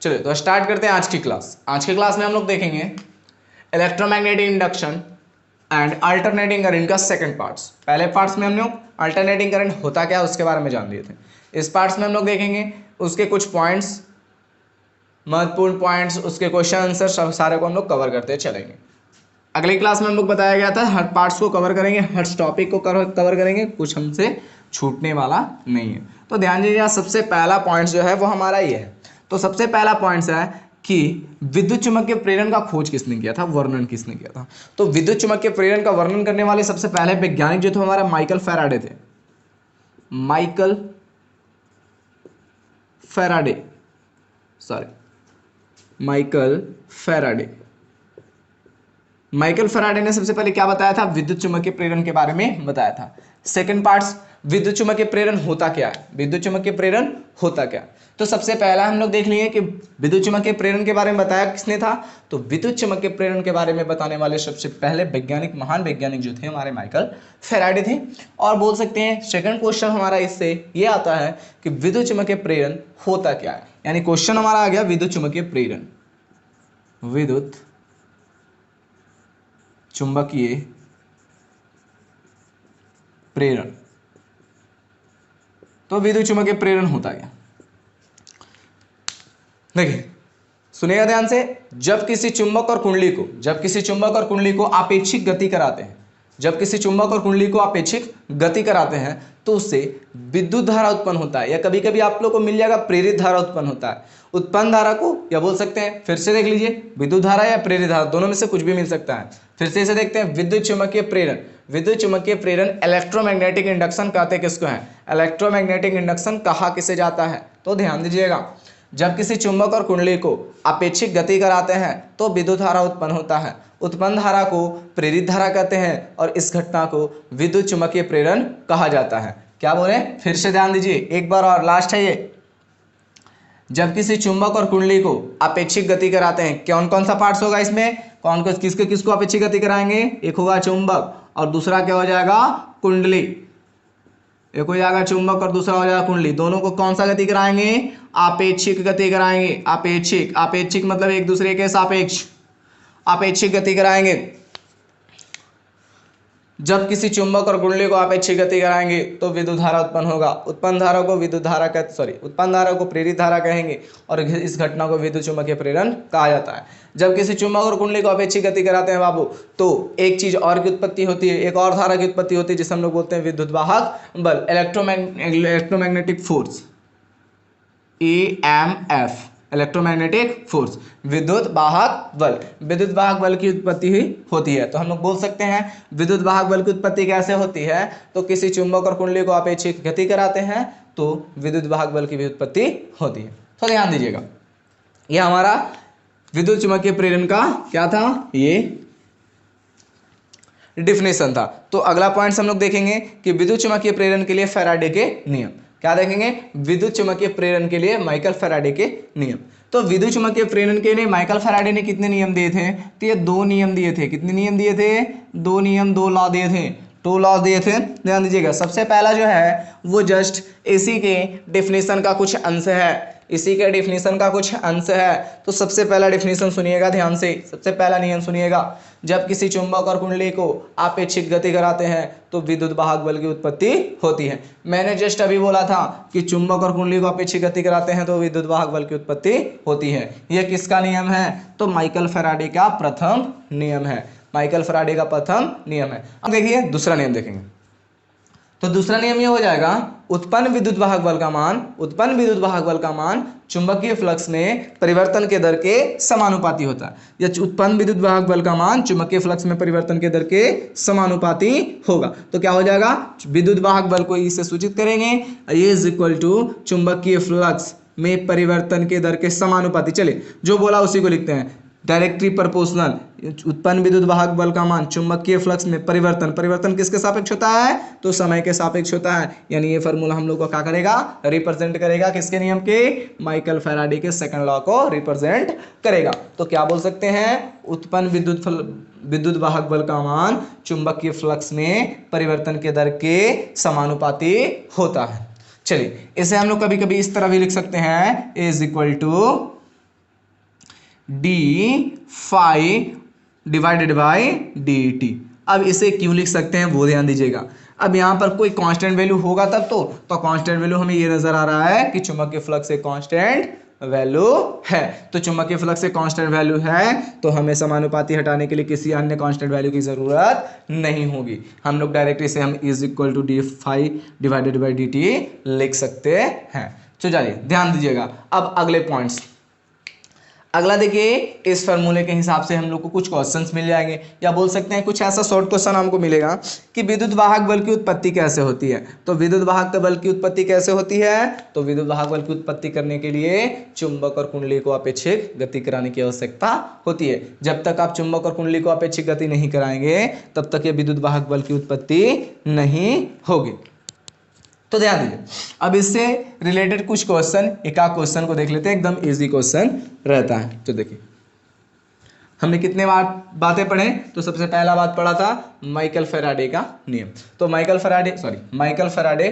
चलिए तो स्टार्ट करते हैं आज की क्लास। आज की क्लास में हम लोग देखेंगे electromagnetic induction and alternating current का सेकंड पार्ट्स। पहले पार्ट्स में हम लोग अल्टरनेटिंग करंट होता क्या उसके बारे में जान लिए थे। इस पार्ट्स में हम लोग देखेंगे उसके कुछ पॉइंट्स, महत्वपूर्ण पॉइंट्स, उसके क्वेश्चन आंसर सब सारे को हम लोग कवर करते चलेंगे। अगली क्लास में हम लोग बताया गया था हर पार्ट्स को कवर करेंगे, हर टॉपिक को कवर करेंगे, कुछ हमसे छूटने वाला नहीं है। तो ध्यान दीजिए, सबसे पहला पॉइंट जो है वो हमारा ये है। तो सबसे पहला पॉइंट है कि विद्युत चुम्बकीय प्रेरण का खोज किसने किया था, वर्णन किसने किया था। तो विद्युत चुम्बकीय प्रेरण का वर्णन करने वाले सबसे पहले वैज्ञानिक जो थे हमारा माइकल फैराडे थे। माइकल फैराडे ने सबसे पहले क्या बताया था, विद्युत चुम्बकीय प्रेरण के बारे में बताया था। सेकंड पार्ट्स, विद्युत चुम्बकीय प्रेरण होता क्या है, विद्युत चुम्बकीय प्रेरण होता क्या। तो सबसे पहला हम लोग देख लिए कि विद्युत चुम्बकीय प्रेरण के बारे में बताया किसने था। तो विद्युत चुम्बकीय प्रेरण के बारे में बताने वाले सबसे पहले वैज्ञानिक, महान वैज्ञानिक जो थे हमारे माइकल फैराडे थे। और बोल सकते हैं सेकंड क्वेश्चन हमारा इससे ये आता है कि विद्युत चुम्बकीय प्रेरण होता क्या है। यानी क्वेश्चन हमारा आ गया विद्युत चुम्बकीय प्रेरण, विद्युत चुंबकीय प्रेरण। तो विद्युत चुम्बकीय प्रेरण होता क्या, देखिए सुनिएगा ध्यान से। जब किसी चुंबक और कुंडली को आपेक्षिक गति कराते हैं, जब किसी चुंबक और कुंडली को आपेक्षिक गति कराते हैं तो उससे विद्युत धारा उत्पन्न होता है, या कभी कभी आप लोग को मिल जाएगा प्रेरित धारा उत्पन्न होता है। उत्पन्न धारा को या बोल सकते हैं, फिर से देख लीजिए, विद्युत धारा या प्रेरित धारा, दोनों में से कुछ भी मिल सकता है। फिर से इसे देखते हैं, विद्युत चुम्बकीय प्रेरण। विद्युत चुम्बकीय प्रेरण इलेक्ट्रोमैग्नेटिक इंडक्शन कहते किसको है, इलेक्ट्रोमैग्नेटिक इंडक्शन कहा किसे जाता है। तो ध्यान दीजिएगा, जब किसी चुंबक और कुंडली को अपेक्षिक गति कराते हैं तो विद्युत धारा उत्पन्न होता है। उत्पन्न धारा को प्रेरित धारा कहते हैं और इस घटना को विद्युत चुम्बकीय प्रेरण कहा जाता है। क्या बोले, फिर से ध्यान दीजिए एक बार और, लास्ट है ये। जब किसी चुंबक और कुंडली को अपेक्षिक गति कराते हैं, कौन कौन सा पार्ट्स होगा इसमें, कौन कौन किसको अपेक्षिक गति कराएंगे, एक होगा चुंबक और दूसरा क्या हो जाएगा, कुंडली। एक हो जाएगा चुंबक और दूसरा हो जाएगा कुंडली, दोनों को कौन सा गति कराएंगे, आपेक्षिक गति कराएंगे। आपेक्षिक मतलब एक दूसरे के सापेक्ष, आपेक्षिक गति कराएंगे। जब किसी चुंबक और कुंडली को आपेक्षिक गति कराएंगे तो विद्युत धारा उत्पन्न होगा। उत्पन्न धारा को उत्पन्न धारा को प्रेरित धारा कहेंगे और इस घटना को विद्युत चुम्बकीय प्रेरण कहा जाता है। जब किसी चुंबक और कुंडली को अपेक्षिक गति कराते हैं बाबू, तो एक चीज और की उत्पत्ति होती है, एक और धारा की उत्पत्ति होती है जिसे हम लोग बोलते हैं विद्युत वाहक बल, electromagnetic force, EMF, electromagnetic force, विद्युत वाहक बल। विद्युत वाहक बल की उत्पत्ति ही होती है। तो हम लोग बोल सकते हैं विद्युत वाहक बल की उत्पत्ति कैसे होती है, तो किसी चुंबक और कुंडली को अपेक्षिक गति कराते हैं तो विद्युत वाहक बल की भी उत्पत्ति होती है। तो ध्यान दीजिएगा, यह हमारा विद्युत चुम्बकीय प्रेरण का क्या था, ये डिफिनेशन था। तो अगला पॉइंट हम लोग देखेंगे कि विद्युत चुम्बकीय प्रेरण के लिए फैराडे के नियम। क्या देखेंगे, विद्युत चुम्बकीय प्रेरण के लिए माइकल फैराडे के नियम। तो विद्युत चुम्बकीय प्रेरण के लिए माइकल फैराडे ने कितने नियम दिए थे, तो ये 2 नियम दिए थे। कितने नियम दिए थे, 2 नियम, 2 लॉ दिए थे, 2 लॉ दिए थे। ध्यान दीजिएगा, सबसे पहला जो है वो जस्ट इसी के डेफिनेशन का कुछ अंश है, इसी के डेफिनेशन का कुछ अंश है। तो सबसे पहला डेफिनेशन सुनिएगा ध्यान से, सबसे पहला नियम सुनिएगा। जब किसी चुंबक और कुंडली को आपेक्षिक गति कराते हैं तो विद्युत वाहक बल की उत्पत्ति होती है। मैंने जस्ट अभी बोला था कि चुंबक और कुंडली को अपेक्षिक गति कराते हैं तो विद्युत वाहक बल की उत्पत्ति होती है। यह किसका नियम है, तो माइकल फैराडे का प्रथम नियम है, माइकल फैराडे का प्रथम नियम है। अब देखिए दूसरा नियम देखेंगे। तो दूसरा नियम ये हो जाएगा, उत्पन्न विद्युत वाहक बल का मान चुंबकीय फ्लक्स में परिवर्तन के दर के समानुपाती होता है। या उत्पन्न विद्युत वाहक बल का मान चुंबकीय फ्लक्स में परिवर्तन के दर के समानुपाती होगा। तो क्या हो जाएगा, विद्युत वाहक बल को इससे सूचित करेंगे, ये इज इक्वल टू चुंबकीय फ्लक्स में परिवर्तन के दर के समानुपाती। चलिए जो बोला उसी को लिखते हैं, डायरेक्टली प्रोपोर्शनल। उत्पन्न विद्युत वाहक बल का मान चुंबकीय फ्लक्स में परिवर्तन किसके सापेक्ष होता है, तो समय के सापेक्ष होता है। यानी ये फॉर्मूला हम लोग को क्या करेगा, रिप्रेजेंट करेगा किसके नियम के, माइकल फैराडे के सेकंड लॉ को रिप्रेजेंट करेगा। तो क्या बोल सकते हैं, उत्पन्न विद्युत वाहक बल का मान चुंबकीय फ्लक्स में परिवर्तन के दर के समानुपाती होता है। चलिए इसे हम लोग कभी कभी इस तरह भी लिख सकते हैं, is equal to d phi divided by D t. अब इसे क्यों लिख सकते हैं वो ध्यान दीजिएगा। अब यहाँ पर कोई कांस्टेंट वैल्यू होगा तब तो कांस्टेंट वैल्यू हमें ये नजर आ रहा है कि चुंबकीय फ्लक्स एक कांस्टेंट वैल्यू है। तो चुंबकीय फ्लक्स एक कांस्टेंट वैल्यू है तो हमें समानुपाती हटाने के लिए किसी अन्य कांस्टेंट वैल्यू की जरूरत नहीं होगी। हम लोग डायरेक्टली इसे हम is equal to d phi divided by D t लिख सकते हैं। तो चलिए ध्यान दीजिएगा। अब अगले पॉइंट्स, अगला देखिए, इस फॉर्मूले के हिसाब से हम लोग को कुछ क्वेश्चंस मिल जाएंगे, या बोल सकते हैं कुछ ऐसा शॉर्ट क्वेश्चन हमको मिलेगा कि विद्युत वाहक बल की उत्पत्ति कैसे होती है। तो विद्युत वाहक बल की उत्पत्ति कैसे होती है, तो विद्युत वाहक बल की उत्पत्ति करने के लिए चुंबक और कुंडली को अपेक्षित गति कराने की आवश्यकता होती है। जब तक आप चुंबक और कुंडली को अपेक्षित गति नहीं कराएंगे तब तक ये विद्युत वाहक बल की उत्पत्ति नहीं होगी। तो ध्यान दीजिए, अब इससे रिलेटेड कुछ क्वेश्चन, एक आध क्वेश्चन को देख लेते हैं, एकदम इजी क्वेश्चन रहता है। तो देखिए हमने कितने बातें पढ़े, तो सबसे पहला बात पढ़ा था माइकल फैराडे का नियम। तो माइकल फैराडे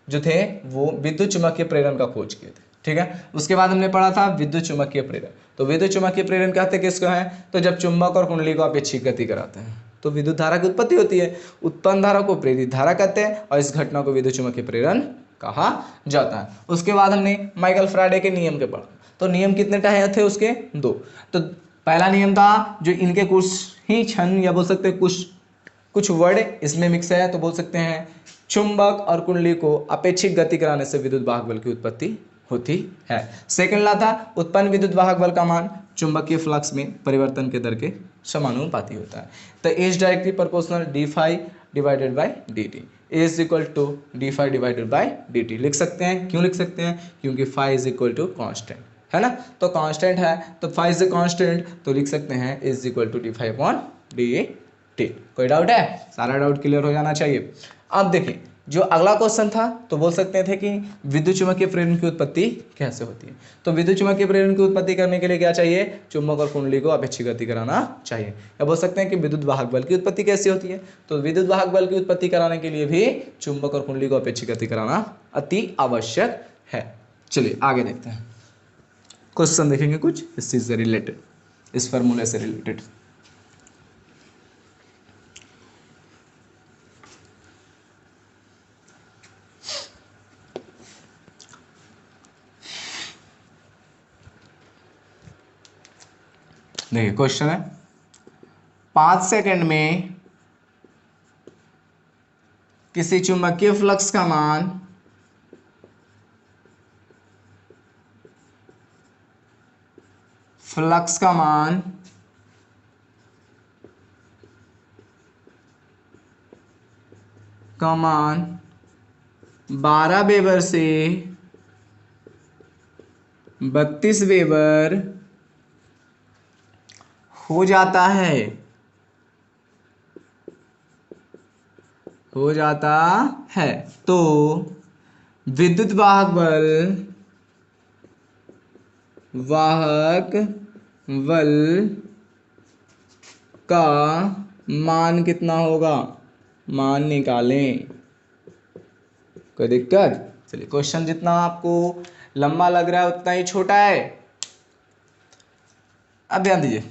जो थे वो विद्युत चुम्बकीय प्रेरण का खोज किए थे, ठीक है। उसके बाद हमने पढ़ा था विद्युत चुम्बकीय प्रेरण। तो विद्युत चुम्बकीय प्रेरण कहते हैं किसको है, तो जब चुंबक और कुंडली को अपेक्षित गति कराते हैं तो विद्युत धारा की उत्पत्ति होती है। उत्पन्न धारा को प्रेरित धारा कहते हैं और इस घटना को विद्युत चुम्बकीय प्रेरण कहा जाता है। उसके बाद हमने माइकल फैराडे के नियम के पढ़ा। तो नियम कितने थे उसके, 2। तो पहला नियम था जो इनके कुछ ही क्षण या बोल सकते हैं कुछ वर्ड इसमें मिक्स है, तो बोल सकते हैं चुंबक और कुंडली को अपेक्षित गति कराने से विद्युत वाहक बल की उत्पत्ति होती है। सेकंड ला था उत्पन्न विद्युत वाहक बल का मान चुंबकीय फ्लक्स में परिवर्तन के दर के समानुपाती होता है। तो is directly proportional d phi divided by D t is equal to d phi divided by D t लिख सकते हैं। क्यों लिख सकते हैं, क्योंकि phi is equal to constant है ना, तो कांस्टेंट है तो फाई इज कांस्टेंट, तो लिख सकते हैं is equal to d phi upon d t. कोई डाउट है, सारा डाउट क्लियर हो जाना चाहिए। अब देखिए जो अगला क्वेश्चन था तो बोल सकते थे कि विद्युत चुम्बकीय प्रेरण की उत्पत्ति कैसे होती है। तो विद्युत चुम्बकीय प्रेरण की उत्पत्ति करने के लिए क्या चाहिए, चुंबक और कुंडली को अपेक्षित गति कराना चाहिए। या बोल सकते हैं कि विद्युत वाहक बल की उत्पत्ति कैसी होती है, तो विद्युत वाहक बल की उत्पत्ति कराने के लिए भी चुंबक और कुंडली को अपेक्षित गति कराना अति आवश्यक है। चलिए आगे देखते हैं, क्वेश्चन देखेंगे कुछ इस चीज से रिलेटेड, इस फॉर्मूले से रिलेटेड। देखिए क्वेश्चन है 5 सेकंड में किसी चुंबकीय फ्लक्स का मान का मान 12 वेबर से 32 वेबर हो जाता है तो विद्युत वाहक बल का मान कितना होगा, मान निकालें। कोई दिक्कत, चलिए क्वेश्चन जितना आपको लंबा लग रहा है उतना ही छोटा है। अब ध्यान दीजिए,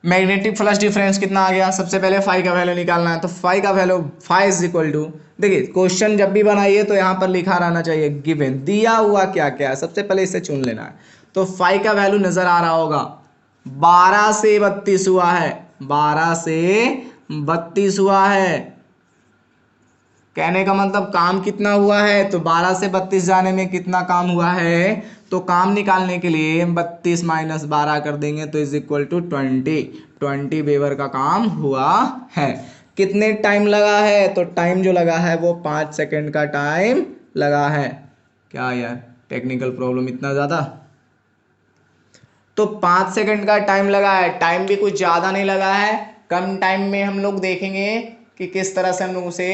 मैग्नेटिक फ्लक्स डिफरेंस कितना आ गया, सबसे पहले फाई का वैल्यू निकालना है। तो फाई का value phi is equal to, देखिए क्वेश्चन जब भी बनाइए तो यहाँ पर लिखा रहना चाहिए गिवन, दिया हुआ क्या क्या है, सबसे पहले इसे चुन लेना है। तो फाई का वैल्यू नजर आ रहा होगा 12 से 32 हुआ है, 12 से 32 हुआ है। कहने का मतलब काम कितना हुआ है, तो 12 से 32 जाने में कितना काम हुआ है, तो काम निकालने के लिए 32 माइनस 12 कर देंगे तो इज इक्वल टू 20 वेबर का काम हुआ है। कितने टाइम लगा है, तो टाइम जो लगा है वो 5 सेकंड का टाइम लगा है। क्या यार टेक्निकल प्रॉब्लम इतना ज़्यादा, तो 5 सेकंड का टाइम लगा है, टाइम भी कुछ ज़्यादा नहीं लगा है। कम टाइम में हम लोग देखेंगे कि किस तरह से हम लोग उसे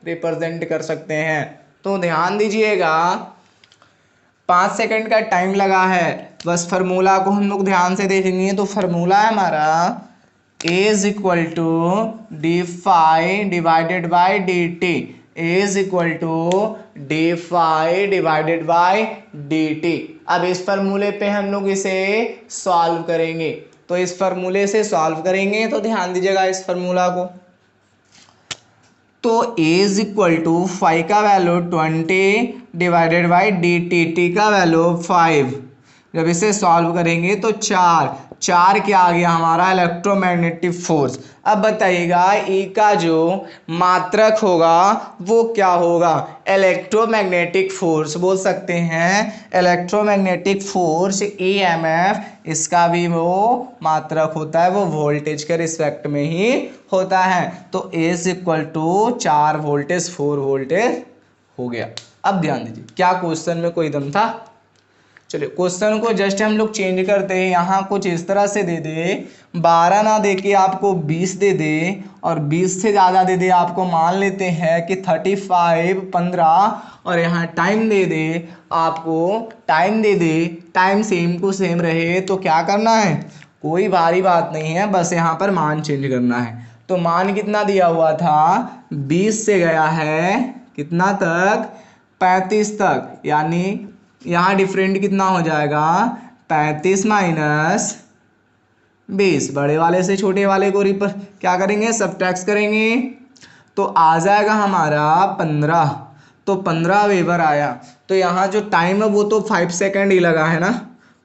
रिप्रेजेंट कर सकते हैं। तो ध्यान दीजिएगा 5 सेकंड का टाइम लगा है, बस फार्मूला को हम लोग ध्यान से देखेंगे। तो फार्मूला है हमारा A is equal to d phi divided by D t is equal to d five divided by D t. अब इस फॉर्मूले पे हम लोग इसे सॉल्व करेंगे, तो इस फॉर्मूले से सॉल्व करेंगे तो ध्यान दीजिएगा इस फॉर्मूला को। तो a is equal to five का value 20 divided by D T, T का वैल्यू 5। जब इसे सॉल्व करेंगे तो चार क्या आ गया हमारा इलेक्ट्रोमैग्नेटिक फोर्स। अब बताइएगा E का जो मात्रक होगा वो क्या होगा, इलेक्ट्रोमैग्नेटिक फोर्स बोल सकते हैं, इलेक्ट्रोमैग्नेटिक फोर्स EMF, इसका भी वो मात्रक होता है, वो वोल्टेज के रिस्पेक्ट में ही होता है। तो A is equal to 4 voltage 4 voltage हो गया। अब ध्यान दीजिए क्या क्वेश्चन में कोई दम था। चलिए क्वेश्चन को जस्ट हम लोग चेंज करते हैं, यहाँ कुछ इस तरह से दे दे, 12 ना दे के आपको 20 दे दे और 20 से ज़्यादा दे दे, आपको मान लेते हैं कि 35 15 और यहाँ टाइम दे दे, आपको टाइम दे दे, टाइम सेम टू सेम रहे, तो क्या करना है, कोई भारी बात नहीं है, बस यहाँ पर मान चेंज करना है। तो मान कितना दिया हुआ था, 20 से गया है कितना तक, 35 तक, यानी यहाँ डिफरेंट कितना हो जाएगा, 35 माइनस 20, बड़े वाले से छोटे वाले को रिपर क्या करेंगे, सबट्रैक्ट करेंगे, तो आ जाएगा हमारा 15। तो 15 वेबर आया। तो यहाँ जो टाइम है वो तो 5 सेकेंड ही लगा है ना,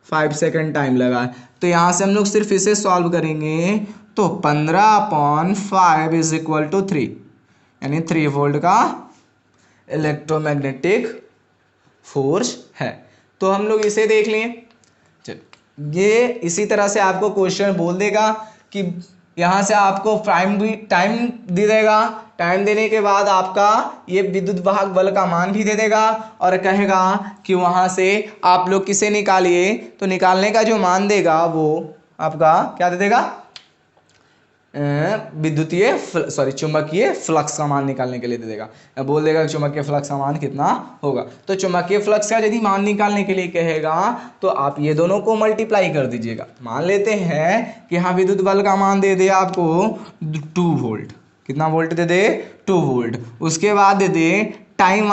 5 सेकेंड टाइम लगा है। तो यहाँ से हम लोग सिर्फ इसे सॉल्व करेंगे, तो 15/5 इज इक्वल टू 3, यानी 3 वोल्ट का इलेक्ट्रोमैग्नेटिक फोर्स है। तो हम लोग इसे देख लिए। चलो ये इसी तरह से आपको क्वेश्चन बोल देगा कि यहाँ से आपको टाइम दे देगा, टाइम देने के बाद आपका ये विद्युत वाहक बल का मान भी दे देगा और कहेगा कि वहाँ से आप लोग किसे निकालिए, तो निकालने का जो मान देगा वो आपका क्या दे देगा, चुंबकीय फ्लक्स का मान निकालने के लिए दे देगा। बोल देगा चुंबकीय फ्लक्स का मान कितना होगा। तो चुंबकीय फ्लक्स का यदि मान निकालने के लिए कहेगा तो आप ये दोनों को मल्टीप्लाई कर दीजिएगा। मान लेते हैं कि हाँ विद्युत बल का मान दे दे आपको 2 वोल्ट, कितना वोल्ट दे दे, 2 वोल्ट। उसके बाद दे दे टाइम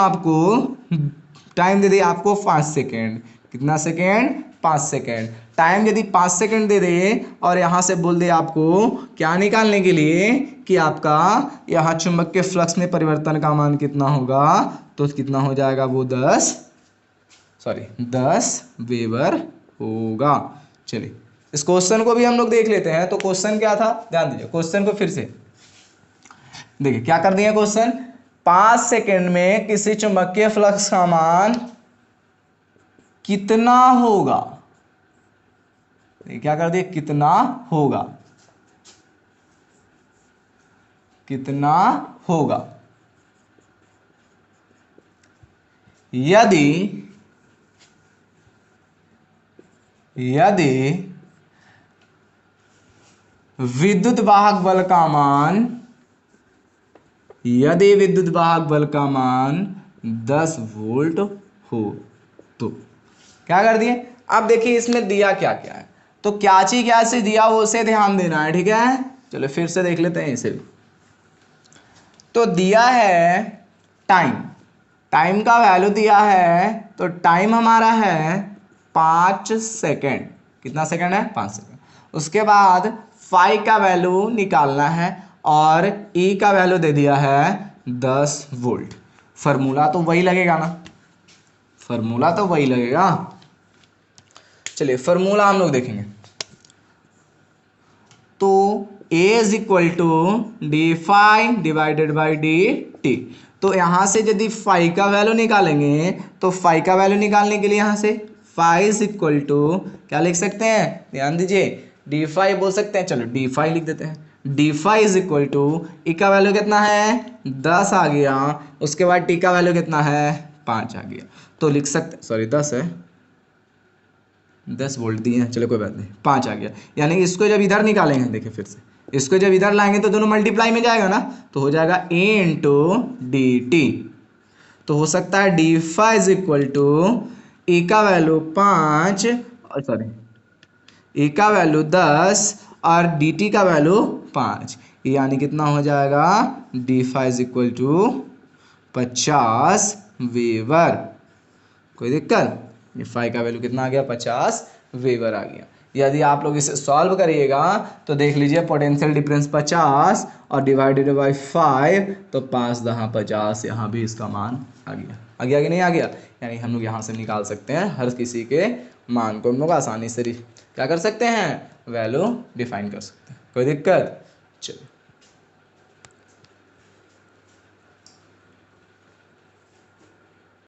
दे दे आपको 5 सेकेंड, कितना सेकेंड, 5 सेकेंड। टाइम यदि 5 सेकेंड दे दे और यहाँ से बोल दे आपको क्या निकालने के लिए कि आपका यहाँ चुंबकीय फ्लक्स में परिवर्तन का मान कितना होगा, तो कितना हो जाएगा वो 10 वेबर होगा। चलिए इस क्वेश्चन को भी हम लोग देख लेते हैं। तो क्वेश्चन क्या था, ध्यान दीजिए क्वेश्चन को फिर से देखिए क्या कर दिया क्वेश्चन, 5 सेकेंड में किसी चुंबकीय फ्लक्स का मान कितना होगा, क्या कर दिया, कितना होगा, कितना होगा यदि विद्युत वाहक बल का मान, यदि विद्युत वाहक बल का मान 10 वोल्ट हो। तो क्या कर दिए, अब देखिए इसमें दिया क्या क्या है, तो क्या चीज दिया वो उसे ध्यान देना है, ठीक है। चलो फिर से देख लेते हैं इसे भी। तो दिया है टाइम का वैल्यू दिया है, तो टाइम हमारा है 5 सेकेंड, कितना सेकेंड है, 5 सेकेंड। उसके बाद फाई का वैल्यू निकालना है और ई का वैल्यू दे दिया है 10 वोल्ट। फॉर्मूला तो वही लगेगा ना, फॉर्मूला तो वही लगेगा। चलिए फॉर्मूला हम लोग देखेंगे। तो A is equal to d phi divided by D t. तो यहाँ से यदि फाई का वैल्यू निकालेंगे, तो फाई का वैल्यू निकालने के लिए यहाँ से फाई इज इक्वल टू क्या लिख सकते हैं, ध्यान दीजिए, डी फाई बोल सकते हैं। चलो डी फाई लिख देते हैं। D phi is equal to E का वैल्यू कितना है, 10 आ गया। उसके बाद टी का वैल्यू कितना है, 5 आ गया। तो लिख सकते, 10 है, 10 वोल्ट दिए हैं, चलो कोई बात नहीं, 5 आ गया। यानी इसको जब इधर निकालेंगे, देखिए फिर से इसको जब इधर लाएंगे तो दोनों मल्टीप्लाई में जाएगा ना, तो हो जाएगा ए इंटू डी टी। तो हो सकता है D phi is equal to A का वैल्यू 5 और ए का वैल्यू 10 और डी टी का वैल्यू 5, यानी कितना हो जाएगा, d phi is equal to 50 weber. कोई दिक्कत? ये फाई का वैल्यू कितना आ गया? 50 वेबर आ गया। यदि आप लोग इसे सॉल्व करिएगा तो देख लीजिए पोटेंशियल डिफरेंस 50 और डिवाइडेड बाई 5, तो 5 10 50, यहाँ भी इसका मान आ गया। आ गया कि नहीं आ गया? यानी हम लोग यहाँ से निकाल सकते हैं हर किसी के मान को, हम लोग आसानी से क्या कर सकते हैं? वैल्यू डिफाइन कर सकते हैं। कोई दिक्कत? चलिए